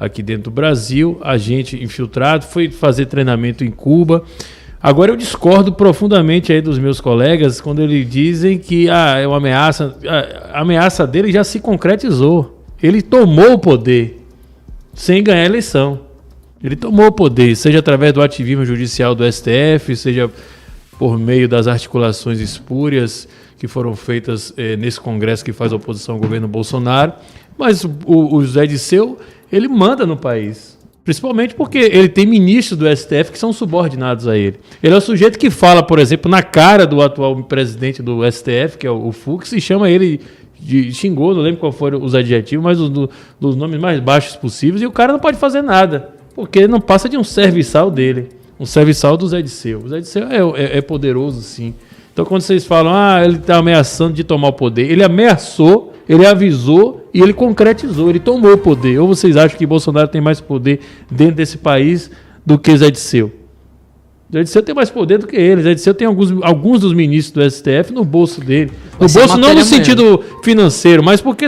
aqui dentro do Brasil, agente infiltrado, foi fazer treinamento em Cuba. Agora eu discordo profundamente aí dos meus colegas quando eles dizem que é uma ameaça. A ameaça dele já se concretizou. Ele tomou o poder sem ganhar a eleição. Ele tomou o poder, seja através do ativismo judicial do STF, seja por meio das articulações espúrias que foram feitas nesse Congresso que faz oposição ao governo Bolsonaro. Mas o José Dirceu, ele manda no país. Principalmente porque ele tem ministros do STF que são subordinados a ele. Ele é o sujeito que fala, por exemplo, na cara do atual presidente do STF, que é o Fux, e chama ele xingou, não lembro qual foram os adjetivos, mas dos nomes mais baixos possíveis, e o cara não pode fazer nada, porque ele não passa de um serviçal dele, um serviçal do Zé Dirceu. O Zé Dirceu é poderoso, sim. Então, quando vocês falam, ele está ameaçando de tomar o poder, ele ameaçou, ele avisou e ele concretizou, ele tomou o poder. Ou vocês acham que Bolsonaro tem mais poder dentro desse país do que Zé Dirceu? Zé Dirceu tem mais poder do que ele. Zé Dirceu tem alguns dos ministros do STF no bolso dele. No bolso não no sentido financeiro, mas porque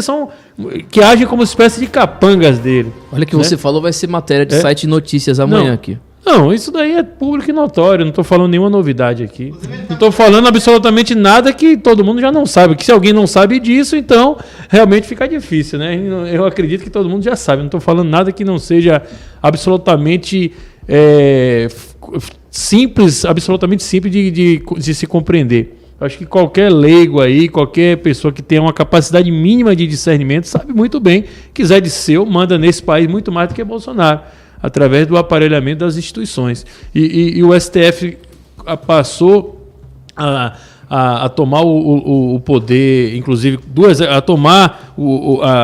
que agem como espécie de capangas dele. Olha o que você falou, vai ser matéria de site de notícias amanhã aqui. Não, isso daí é público e notório, não estou falando nenhuma novidade aqui. Não estou falando absolutamente nada que todo mundo já não sabe. Que se alguém não sabe disso, então realmente fica difícil, né? Eu acredito que todo mundo já sabe. Não estou falando nada que não seja absolutamente simples de se compreender. Acho que qualquer leigo aí, qualquer pessoa que tenha uma capacidade mínima de discernimento sabe muito bem que Zé Dirceu manda nesse país muito mais do que Bolsonaro, através do aparelhamento das instituições. E o STF passou a tomar o poder, inclusive, a tomar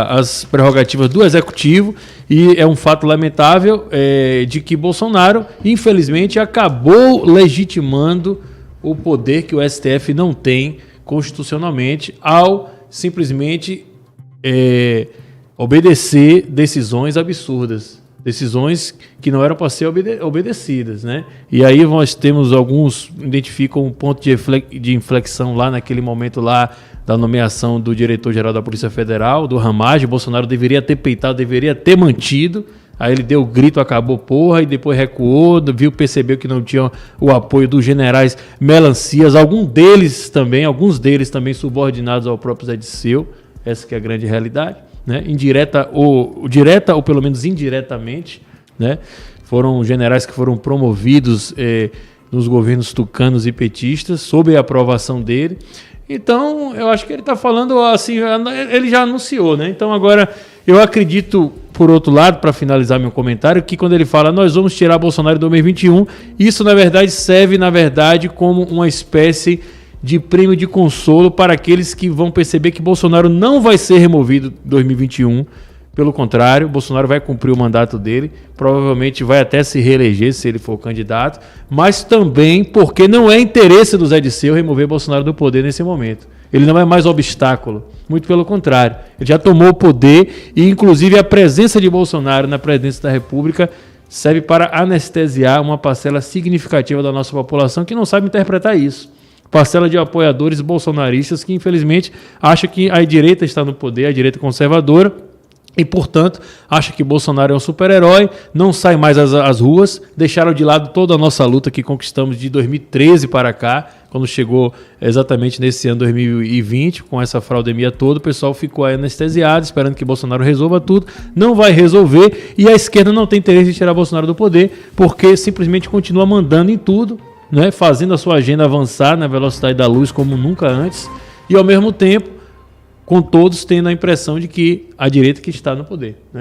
as prerrogativas do Executivo, e é um fato lamentável de que Bolsonaro, infelizmente, acabou legitimando o poder que o STF não tem constitucionalmente ao simplesmente obedecer decisões absurdas. Decisões que não eram para ser obedecidas, né? E aí nós temos identificam um ponto de inflexão lá naquele momento lá da nomeação do diretor-geral da Polícia Federal, do Ramagem. Bolsonaro deveria ter peitado, deveria ter mantido. Aí ele deu o grito, acabou porra, e depois recuou, percebeu que não tinha o apoio dos generais melancias, alguns deles também subordinados ao próprio Zé Dirceu. Essa que é a grande realidade. Né? Direta ou pelo menos indiretamente, né? Foram generais que foram promovidos nos governos tucanos e petistas sob a aprovação dele. Então eu acho que ele está falando assim, ele já anunciou, né? Então agora eu acredito, por outro lado, para finalizar meu comentário, que quando ele fala nós vamos tirar Bolsonaro em 2021, isso na verdade serve como uma espécie de prêmio de consolo para aqueles que vão perceber que Bolsonaro não vai ser removido em 2021. Pelo contrário, Bolsonaro vai cumprir o mandato dele, provavelmente vai até se reeleger se ele for candidato, mas também porque não é interesse do Zé Dirceu remover Bolsonaro do poder nesse momento. Ele não é mais obstáculo, muito pelo contrário. Ele já tomou o poder e, inclusive, a presença de Bolsonaro na presidência da República serve para anestesiar uma parcela significativa da nossa população que não sabe interpretar isso. Parcela de apoiadores bolsonaristas que, infelizmente, acha que a direita está no poder, a direita conservadora, e, portanto, acha que Bolsonaro é um super-herói, não sai mais às ruas, deixaram de lado toda a nossa luta que conquistamos de 2013 para cá, quando chegou exatamente nesse ano 2020, com essa fraudemia toda, o pessoal ficou anestesiado, esperando que Bolsonaro resolva tudo, não vai resolver, e a esquerda não tem interesse em tirar Bolsonaro do poder, porque simplesmente continua mandando em tudo, né, fazendo a sua agenda avançar na velocidade da luz como nunca antes, e ao mesmo tempo, com todos tendo a impressão de que a direita que está no poder, né?